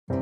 Welcome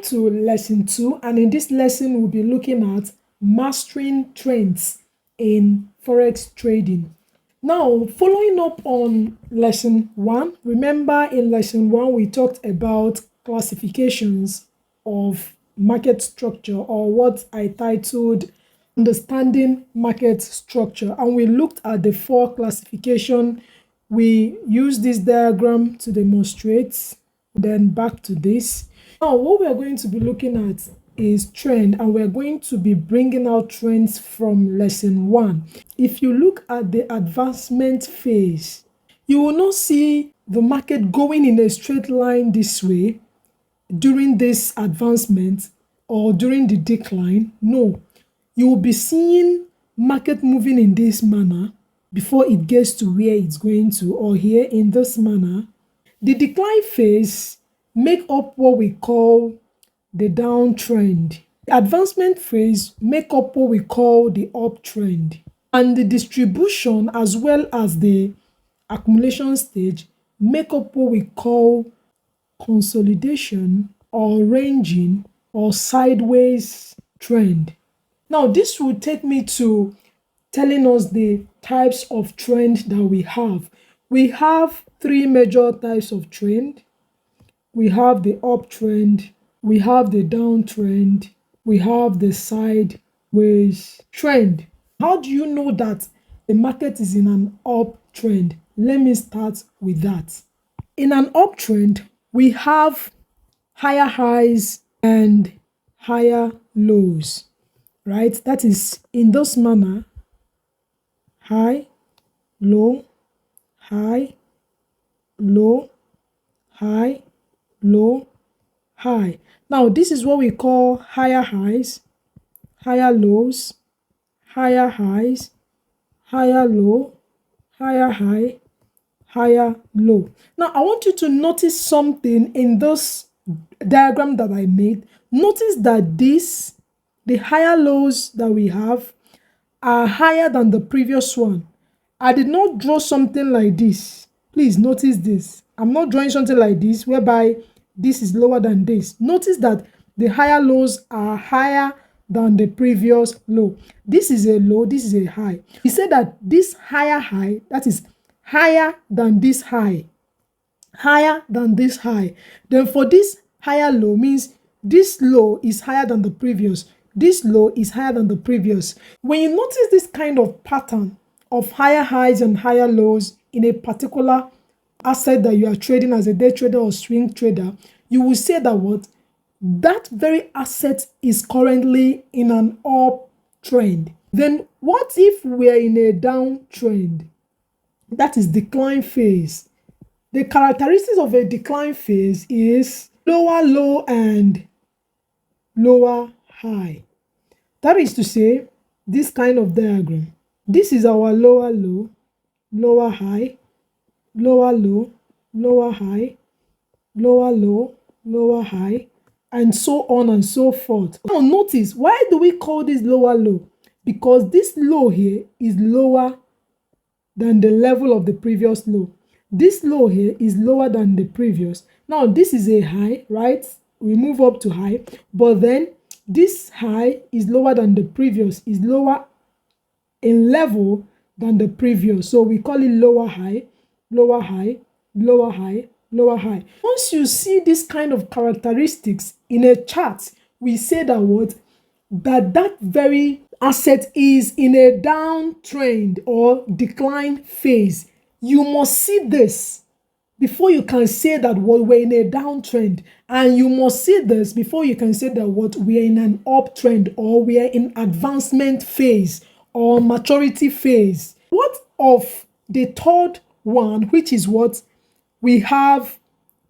to lesson 2, and in this lesson we'll be looking at mastering trends in forex trading. Now, following up on lesson 1, remember in lesson 1 we talked about classifications of market structure, or what I titled understanding market structure, and we looked at the 4 classification. We used this diagram to demonstrate, then back to this. Now, what we are going to be looking at is trend, and we're going to be bringing out trends from lesson 1. If you look at the advancement phase, you will not see the market going in a straight line this way during this advancement or during the decline. No, you will be seeing market moving in this manner before it gets to where it's going to, or here in this manner. The decline phase make up what we call the downtrend. The advancement phase make up what we call the uptrend. And the distribution as well as the accumulation stage make up what we call consolidation or ranging or sideways trend. Now, this will take me to telling us the types of trend that we have. We have 3 major types of trend. We have the uptrend, we have the downtrend, we have the sideways trend. How do you know that the market is in an uptrend? Let me start with that. In an uptrend, we have higher highs and higher lows, right? That is in this manner: high, low, high, low, high, low, high. Now, this is what we call higher highs, higher lows, higher highs, higher low, higher high, higher low. Now, I want you to notice something in this diagram that I made. Notice that the higher lows that we have are higher than the previous one. I did not draw something like this. Please notice this. I'm not drawing something like this whereby this is lower than this. Notice that the higher lows are higher than the previous low. This is a low, this is a high. We said that this higher high, that is higher than this high, higher than this high. Then for this higher low means this low is higher than the previous. This low is higher than the previous. When you notice this kind of pattern of higher highs and higher lows in a particular asset that you are trading as a day trader or swing trader, you will say that what? That very asset is currently in an uptrend. Then what if we are in a downtrend? That is decline phase. The characteristics of a decline phase is lower low and lower high. That is to say, this kind of diagram. This is our lower low, lower high, lower low, lower high, lower low, lower high, and so on and so forth. Now notice, why do we call this lower low? Because this low here is lower than the level of the previous low. This low here is lower than the previous. Now this is a high, right? We move up to high, but then this high is lower than the previous, is lower in level than the previous. So we call it lower high, lower high, lower high, lower high. Once you see this kind of characteristics in a chart, we say that what? That very asset is in a downtrend or decline phase. You must see this before you can say that what we're in a downtrend, and you must see this before you can say that what we're in an uptrend or we are in advancement phase or maturity phase. What of the third one, which is what we have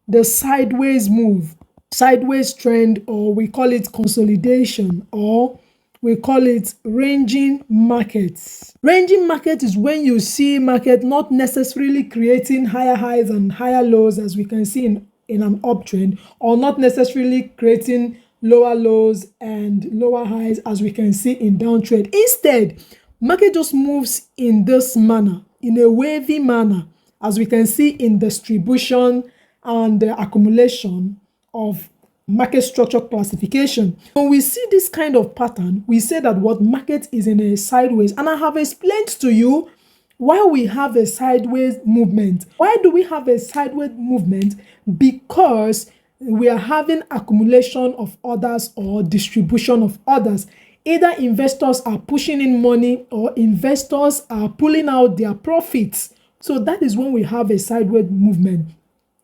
the sideways move, sideways trend, or we call it consolidation, or we call it ranging markets. Ranging market is when you see market not necessarily creating higher highs and higher lows as we can see in an uptrend, or not necessarily creating lower lows and lower highs as we can see in downtrend. Instead, market just moves in this manner, in a wavy manner, as we can see in distribution and the accumulation of market structure classification. When we see this kind of pattern, we say that what market is in a sideways, and I have explained to you why we have a sideways movement. Why do we have a sideways movement? Because we are having accumulation of orders or distribution of orders. Either investors are pushing in money or investors are pulling out their profits. So that is when we have a sideways movement.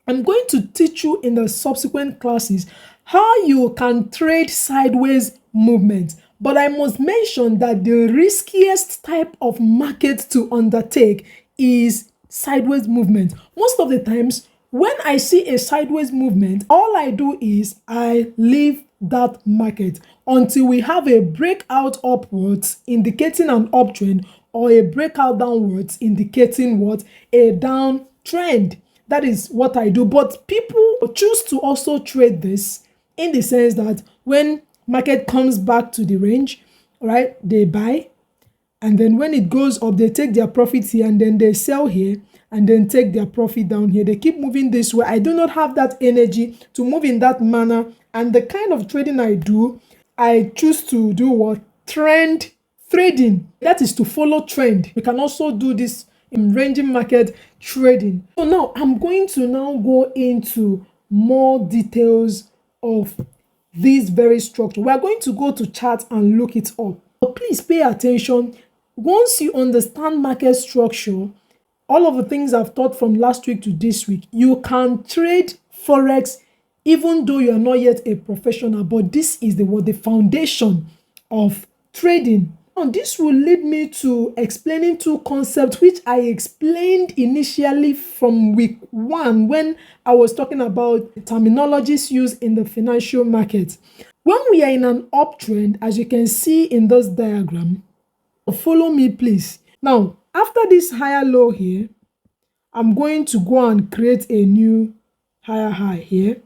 I'm going to teach you in the subsequent classes how you can trade sideways movement. But I must mention that the riskiest type of market to undertake is sideways movement. Most of the times, when I see a sideways movement, all I do is I leave that market until we have a breakout upwards indicating an uptrend or a breakout downwards indicating what? A downtrend. That is what I do. But people choose to also trade this in the sense that when market comes back to the range, right, they buy, and then when it goes up, they take their profits here and then they sell here and then take their profit down here. They keep moving this way. I do not have that energy to move in that manner. And the kind of trading I do, I choose to do what? Trend trading. That is to follow trend. We can also do this in ranging market trading. So now I'm going to now go into more details of this very structure. We are going to go to chart and look it up. But please pay attention. Once you understand market structure, all of the things I've taught from last week to this week, you can trade Forex even though you are not yet a professional. But this is the foundation of trading. And this will lead me to explaining two concepts which I explained initially from week 1 when I was talking about terminologies used in the financial market. When we are in an uptrend, as you can see in this diagram, follow me please. Now, after this higher low here, I'm going to go and create a new higher high here.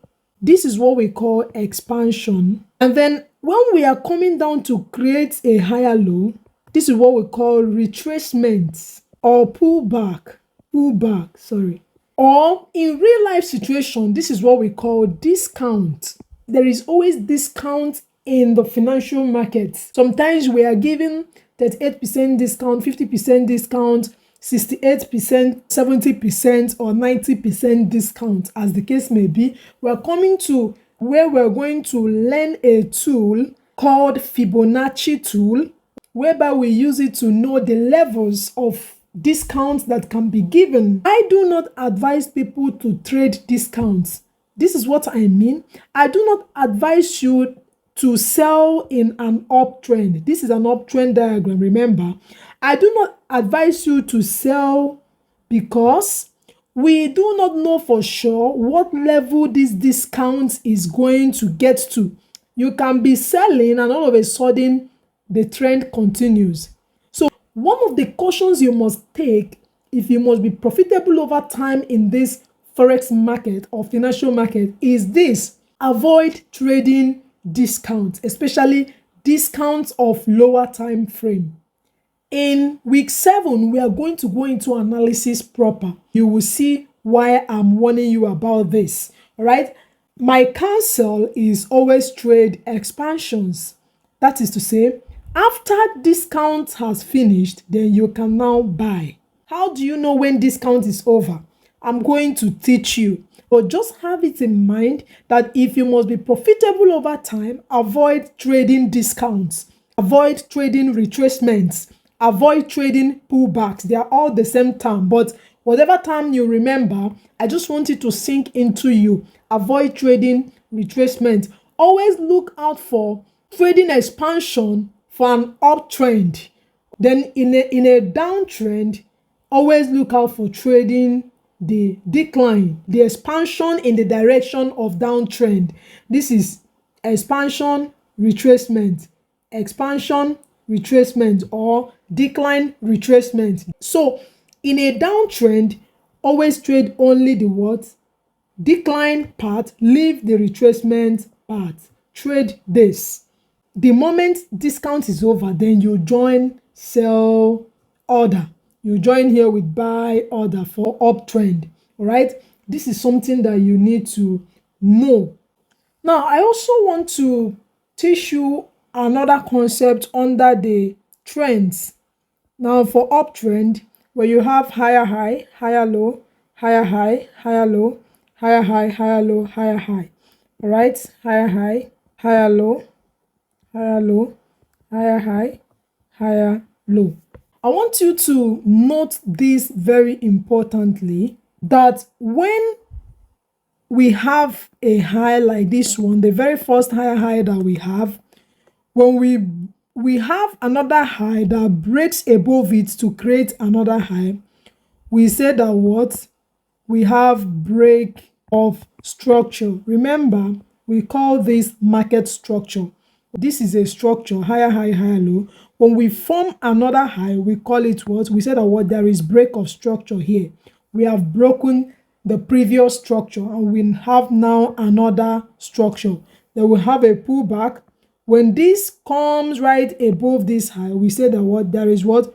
This is what we call expansion. And then when we are coming down to create a higher low, this is what we call retracement or pullback. Or in real life situation, this is what we call discount. There is always discount in the financial market. Sometimes we are giving 38% discount, 50% discount, 68%, 70%, or 90% discount, as the case may be. We're coming to where we're going to learn a tool called Fibonacci tool, whereby we use it to know the levels of discounts that can be given. I do not advise people to trade discounts. This is what I mean. I do not advise you to sell in an uptrend. This is an uptrend diagram, remember. I do not advise you to sell because we do not know for sure what level this discount is going to get to. You can be selling and all of a sudden the trend continues. So one of the cautions you must take if you must be profitable over time in this Forex market or financial market is this: avoid trading discounts, especially discounts of lower time frame. In week 7, we are going to go into analysis proper. You will see why I'm warning you about this. All right. My counsel is always trade expansions. That is to say, after discount has finished, then you can now buy. How do you know when discount is over? I'm going to teach you. But just have it in mind that if you must be profitable over time, avoid trading discounts, avoid trading retracements, avoid trading pullbacks. They are all the same term, but whatever term you remember, I just want it to sink into you. Avoid trading retracement. Always look out for trading expansion for an uptrend. Then in a downtrend, always look out for trading the decline, the expansion in the direction of downtrend. This is expansion, retracement, expansion, retracement, or decline, retracement. So in a downtrend, always trade only the what? Decline part, leave the retracement part. trade this. The moment discount is over, then you join sell order. You join here with buy order for uptrend. All right. This is something that you need to know. Now, I also want to teach you another concept under the trends. Now, for uptrend, where you have higher high, higher low, higher high, higher low, higher high, higher low, higher high. All right, higher high, higher low, higher low, higher high, higher low. I want you to note this very importantly, that when we have a high like this one, the very first higher high that we have, when we have another high that breaks above it to create another high, we say that what? We have break of structure. Remember, we call this market structure. This is a structure, higher high, higher low. When we form another high, we call it what? We say that what? There is break of structure here. We have broken the previous structure and we have now another structure. Then we have a pullback. When this comes right above this high, we say that what? There is what?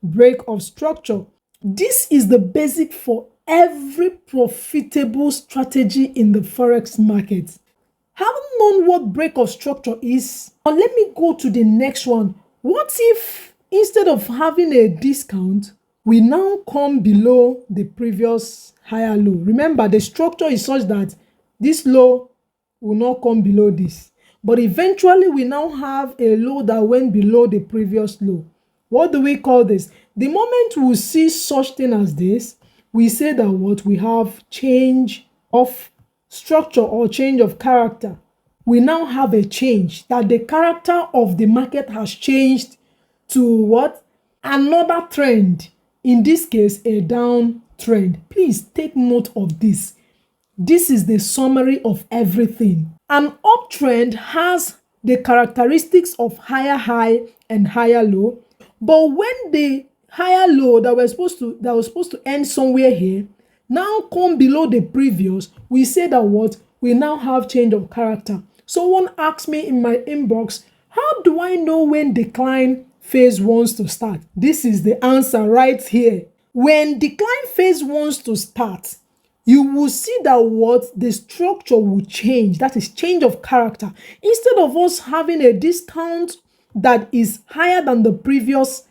Break of structure. This is the basic for every profitable strategy in the Forex market. Having known what break of structure is, now let me go to the next one. What if instead of having a discount, we now come below the previous higher low? Remember, the structure is such that this low will not come below this. But eventually, we now have a low that went below the previous low. What do we call this? The moment we see such thing as this, we say that what? We have change of structure or change of character. We now have a change, that the character of the market has changed to what? Another trend. In this case, a downtrend. Please take note of this. This is the summary of everything. An uptrend has the characteristics of higher high and higher low, but when the higher low that was supposed to end somewhere here now come below the previous, we say that what? We now have change of character. Someone asked me in my inbox, how do I know when decline phase wants to start? This is the answer right here. When decline phase wants to start, you will see that what? The structure will change. That is change of character. Instead of us having a discount that is higher than the previous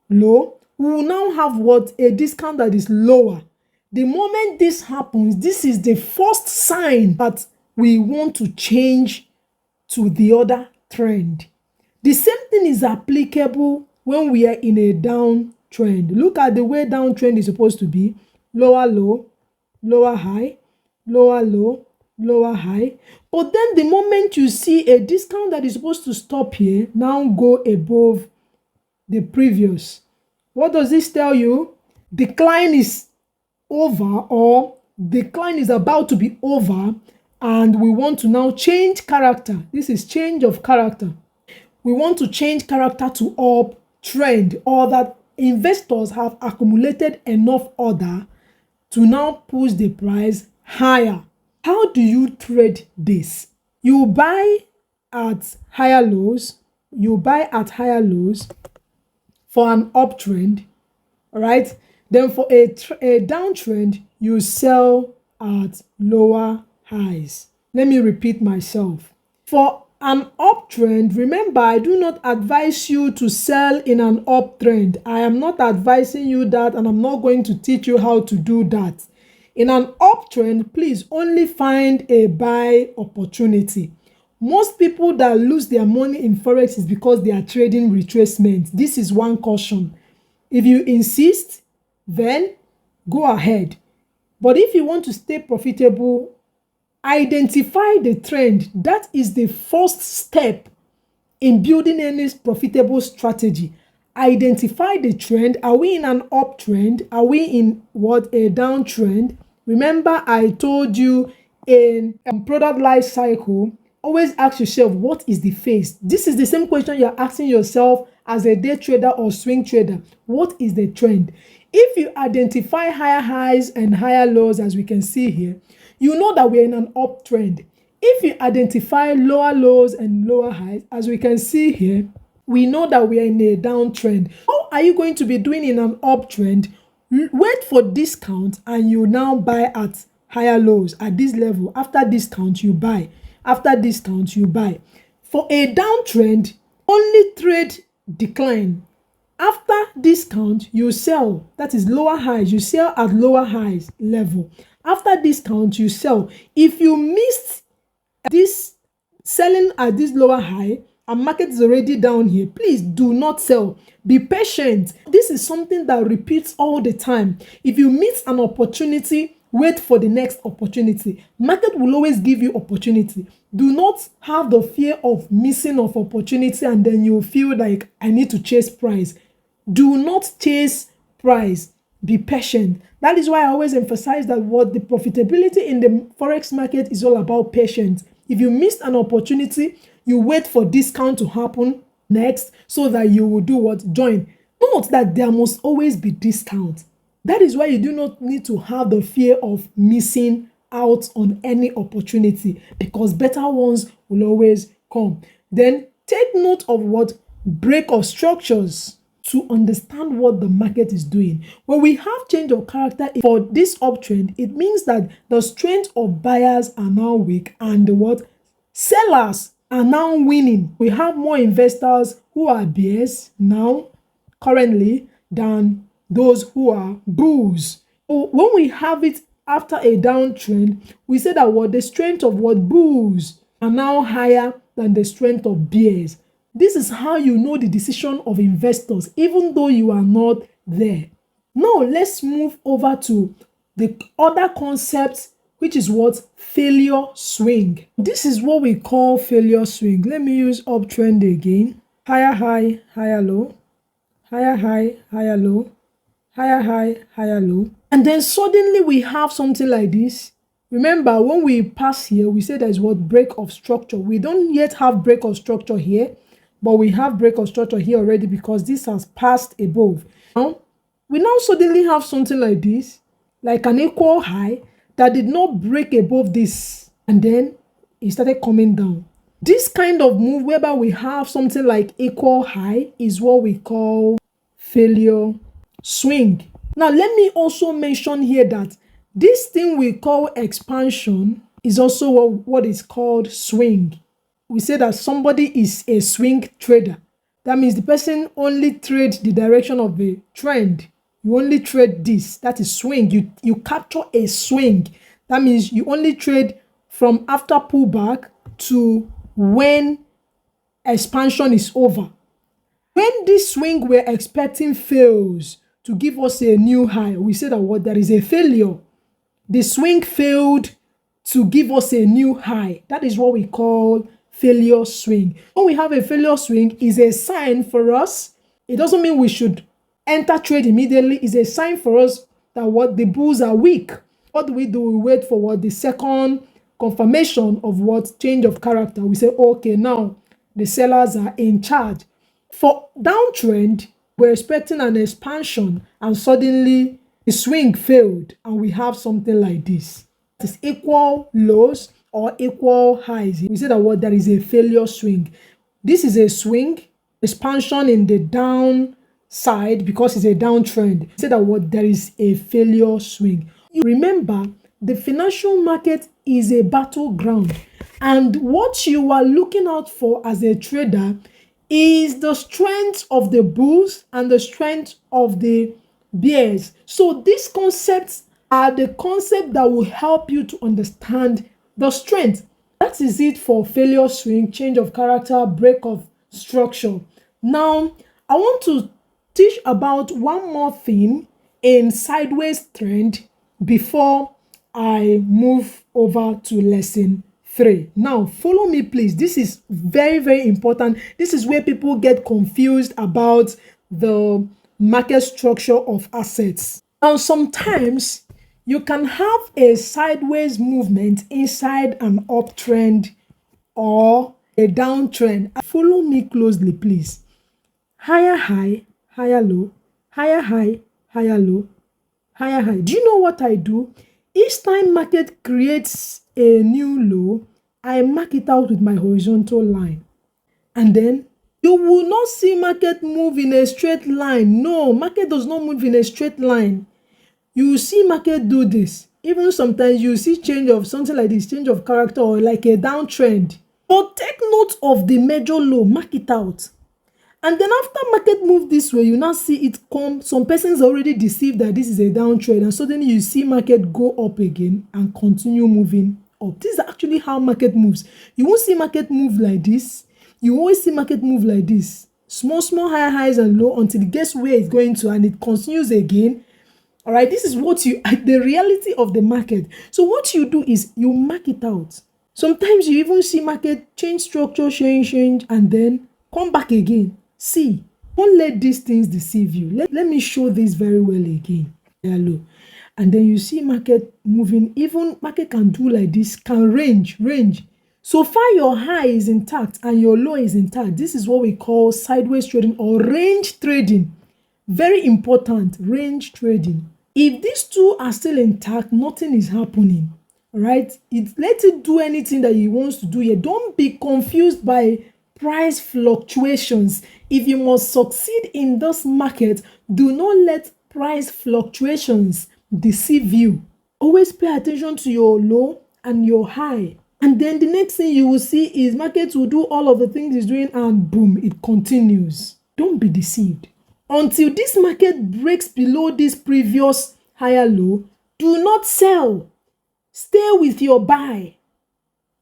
low, we will now have what? A discount that is lower. The moment this happens, this is the first sign that we want to change to the other trend. The same thing is applicable when we are in a downtrend. Look at the way downtrend is supposed to be. Lower low, lower high, lower low, lower high. But then the moment you see a discount that is supposed to stop here, now go above the previous. What does this tell you? Decline is over, or decline is about to be over, and we want to now change character. This is change of character. We want to change character to uptrend, or that investors have accumulated enough order to now push the price higher. How do you trade this? You buy at higher lows. You buy at higher lows for an uptrend, all right? Then for a downtrend, you sell at lower highs. Let me repeat myself. For an uptrend, remember, I do not advise you to sell in an uptrend. I am not advising you that, and I'm not going to teach you how to do that. In an uptrend, please only find a buy opportunity. Most people that lose their money in Forex is because they are trading retracement. This is one caution. If you insist, then go ahead. But if you want to stay profitable, identify the trend. That is the first step in building any profitable strategy. Identify the trend. Are we in an uptrend? Are we in what? A downtrend? Remember, I told you in product life cycle, always ask yourself, what is the phase? This is the same question you're asking yourself as a day trader or swing trader. What is the trend? If you identify higher highs and higher lows, as we can see here, you know that we're in an uptrend. if you identify lower lows and lower highs, as we can see here, we know that we are in a downtrend. How are you going to be doing in an uptrend? Wait for discount and you now buy at higher lows at this level. After discount, you buy. After discount, you buy. For a downtrend, only trade decline. After discount, you sell. That is lower highs. You sell at lower highs level. After discount, you sell. If you missed this selling at this lower high and market is already down here, please do not sell. Be patient. This is something that repeats all the time. If you miss an opportunity, wait for the next opportunity. Market will always give you opportunity. Do not have the fear of missing of opportunity and then you feel like I need to chase price. Do not chase price. Be patient. That is why I always emphasize that what the profitability in the Forex market is all about patience. If you missed an opportunity, you wait for discount to happen next so that you will do what? Join. Note that there must always be discount. That is why you do not need to have the fear of missing out on any opportunity because better ones will always come. Then take note of what? Break of structures to understand what the market is doing. When we have change of character for this uptrend, it means that the strength of buyers are now weak and the what? Sellers are now winning. We have more investors who are bears now currently than those who are bulls. So when we have it after a downtrend, we say that what? The strength of what? Bulls are now higher than the strength of bears. This is how you know the decision of investors, even though you are not there. Now, let's move over to the other concept, which is what? Failure swing. This is what we call failure swing. Let me use uptrend again. Higher high, higher low. Higher high, higher low. Higher high, higher low. And then suddenly we have something like this. Remember, when we pass here, we say there's what? Break of structure. We don't yet have break of structure here. But we have break of structure here already because this has passed above. Now, we now suddenly have something like this, like an equal high that did not break above this. And then it started coming down. This kind of move whereby we have something like equal high is what we call failure swing. Now, let me also mention here that this thing we call expansion is also what is called swing. We say that somebody is a swing trader. That means the person only trades the direction of the trend. You only trade this. That is swing. You capture a swing. That means you only trade from after pullback to when expansion is over. When this swing we're expecting fails to give us a new high, we say that what? There is a failure. The swing failed to give us a new high. That is what we call failure swing. When we have a failure swing, is a sign for us. It doesn't mean we should enter trade immediately. It's a sign for us that what? The bulls are weak. What do? We wait for what? The second confirmation of what? Change of character. We say, okay, now the sellers are in charge. For downtrend, we're expecting an expansion and suddenly the swing failed and we have something like this. It's equal lows or equal highs. We say that what? There is a failure swing. This is a swing, expansion in the down side because it's a downtrend. We say that what? There is a failure swing. You remember, the financial market is a battleground, and what you are looking out for as a trader is the strength of the bulls and the strength of the bears. So these concepts are the concepts that will help you to understand the strength. That is it for failure swing, change of character, break of structure. Now, I want to teach about one more thing in sideways trend before I move over to lesson 3. Now, follow me, please. This is very, very important. This is where people get confused about the market structure of assets. Now, sometimes you can have a sideways movement inside an uptrend or a downtrend. Follow me closely, please. Higher high, higher low, higher high, higher low, higher high. Do you know what I do? Each time market creates a new low, I mark it out with my horizontal line. And then you will not see market move in a straight line. No, market does not move in a straight line. You will see market do this. Even sometimes you see change of something like this, change of character or like a downtrend. But take note of the major low, mark it out. And then after market move this way, you now see it come. Some persons already deceived that this is a downtrend, and suddenly you see market go up again and continue moving up. This is actually how market moves. You won't see market move like this. You always see market move like this. Small, small, higher highs and low until it gets where it's going to and it continues again. All right, this is what you, the reality of the market. So what you do is you mark it out. Sometimes you even see market change structure, change, and then come back again. See, don't let these things deceive you. Let me show this very well again. Hello. And then you see market moving. Even market can do like this, can range. So far your high is intact and your low is intact. This is what we call sideways trading or range trading. Very important, range trading. If these two are still intact, nothing is happening. Right? Let it do anything that it wants to do here. Don't be confused by price fluctuations. If you must succeed in this market, do not let price fluctuations deceive you. Always pay attention to your low and your high. And then the next thing you will see is market will do all of the things it's doing and boom, it continues. Don't be deceived. Until this market breaks below this previous higher low, do not sell. Stay with your buy.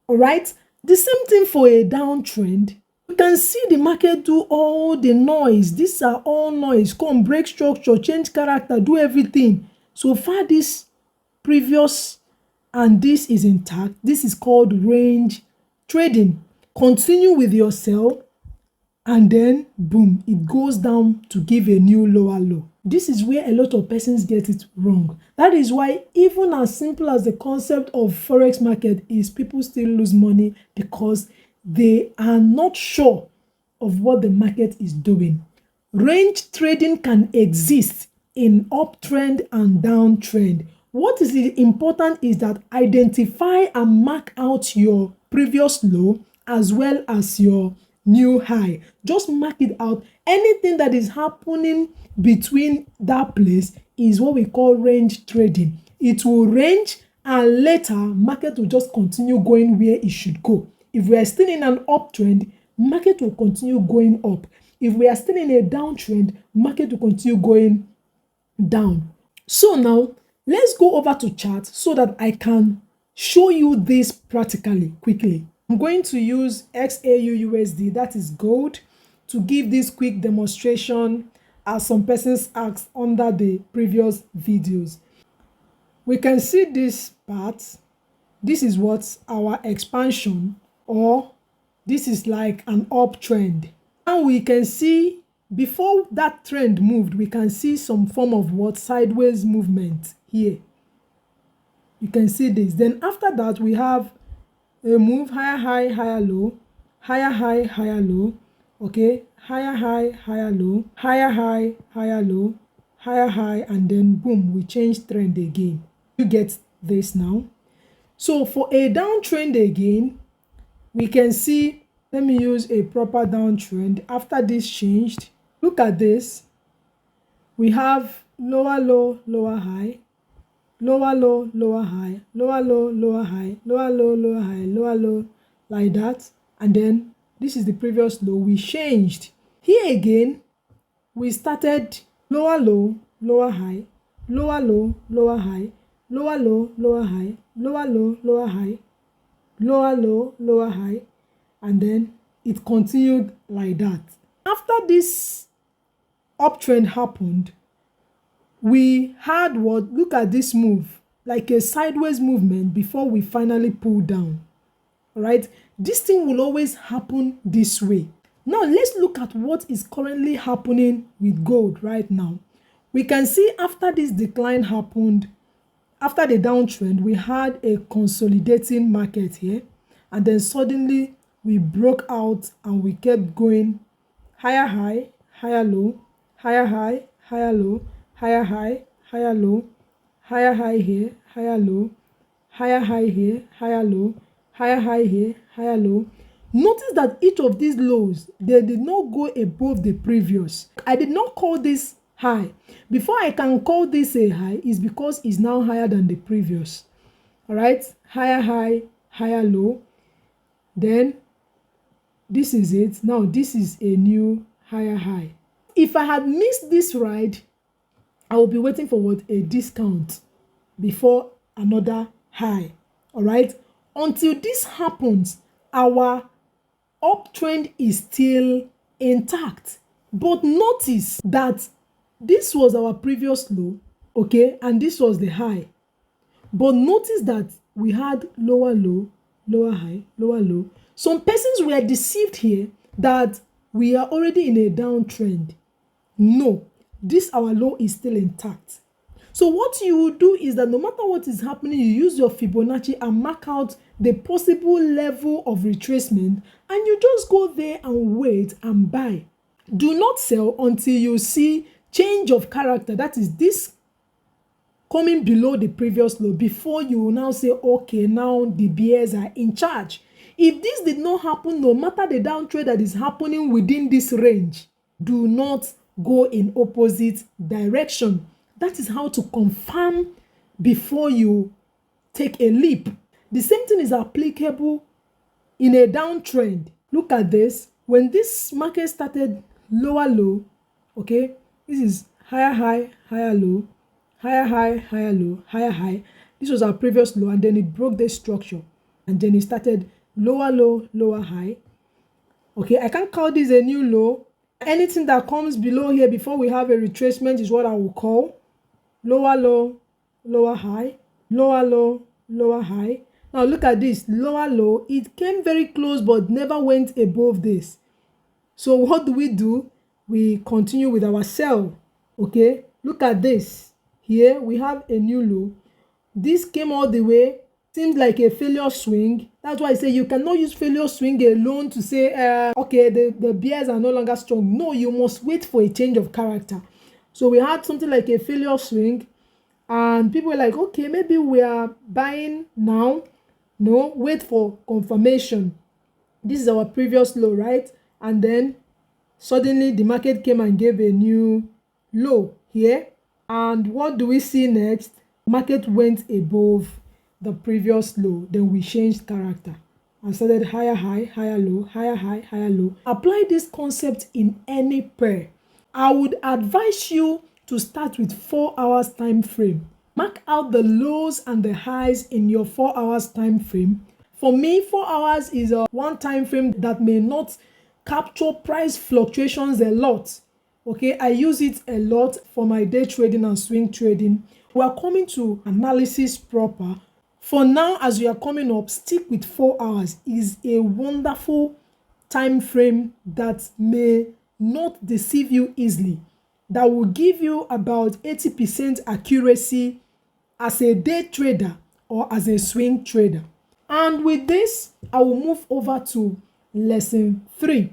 All right? The same thing for a downtrend. You can see the market do all the noise. These are all noise. Come, break structure, change character, do everything. So far, this previous and this is intact. This is called range trading. Continue with your sell and then boom, it goes down to give a new lower low. This is where a lot of persons get it wrong. That is why even as simple as the concept of Forex market is, people still lose money because they are not sure of what the market is doing. Range trading can exist in uptrend and downtrend. What is important is that identify and mark out your previous low as well as your new high. Just mark it out. Anything that is happening between that place is what we call range trading. It will range and later market will just continue going where it should go. If we are still in an uptrend, market will continue going up. If we are still in a downtrend, market will continue going down. So now let's go over to chart so that I can show you this practically quickly. I'm going to use XAUUSD, that is gold, to give this quick demonstration as some persons asked under the previous videos. We can see this part. This is what our expansion, or this is like an uptrend. And we can see before that trend moved, we can see some form of what sideways movement here. You can see this. Then after that, we have a move higher high, higher low, higher high, higher low, okay, higher high, higher low, higher high, higher low, higher high, and then boom, we change trend again. You get this now? So for a downtrend again, we can see, let me use a proper downtrend. After this changed, look at this. We have lower low, lower high, lower low, lower high, lower low, lower high, lower low, lower high, lower low, like that. And then this is the previous low. We changed. Here again, we started lower low, lower high, lower low, lower high, lower low, lower high, lower low, lower high, lower low, lower high, and then it continued like that. After this uptrend happened, we had what, look at this move, like a sideways movement before we finally pull down. All right, this thing will always happen this way. Now let's look at what is currently happening with gold right now. We can see after this decline happened, after the downtrend, we had a consolidating market here, and then suddenly we broke out and we kept going higher high, higher low, higher high, higher low, higher high, higher low, higher high here, higher low, higher high here, higher low, higher high here, higher low. Notice that each of these lows, they did not go above the previous. I did not call this high. Before I can call this a high, is because it's now higher than the previous. All right, higher high, higher low. Then this is it. Now this is a new higher high. If I had missed this ride, I will be waiting for what? A discount before another high. All right, until this happens, our uptrend is still intact. But notice that this was our previous low, okay, and this was the high. But notice that we had lower low, lower high, lower low. Some persons were deceived here that we are already in a downtrend. No, this our low is still intact. So what you will do is that no matter what is happening, you use your Fibonacci and mark out the possible level of retracement, and you just go there and wait and buy. Do not sell until you see change of character, that is this coming below the previous low, before you will now say, okay, now the bears are in charge. If this did not happen, no matter the downtrend that is happening within this range, do not go in opposite direction. That is how to confirm before you take a leap. The same thing is applicable in a downtrend. Look at this. When this market started lower low, okay, this is higher high, higher low, higher high, higher low, higher high. This was our previous low, and then it broke this structure, and then it started lower low, lower high. Okay, I can't call this a new low. Anything that comes below here before we have a retracement is what I will call lower low, lower high, lower low, lower high. Now look at this, lower low. It came very close but never went above this. So what do? We continue with our sell. Okay, look at this. Here we have a new low. This came all the way. Seems like a failure swing. That's why I say you cannot use failure swing alone to say, okay, the bears are no longer strong. No, you must wait for a change of character. So we had something like a failure swing, and people were like, okay, maybe we are buying now. No, wait for confirmation. This is our previous low, right? And then suddenly the market came and gave a new low here. And what do we see next? Market went above the previous low. Then we changed character and started higher high, higher low, higher high, higher low. Apply this concept in any pair. I would advise you to start with 4 hours time frame. Mark out the lows and the highs in your 4 hours time frame. For me, 4 hours is one time frame that may not capture price fluctuations a lot. Okay, I use it a lot for my day trading and swing trading. We are coming to analysis proper. For now, as we are coming up, stick with 4 hours. Is a wonderful time frame that may not deceive you easily, that will give you about 80% accuracy as a day trader or as a swing trader. And with this, I will move over to lesson 3.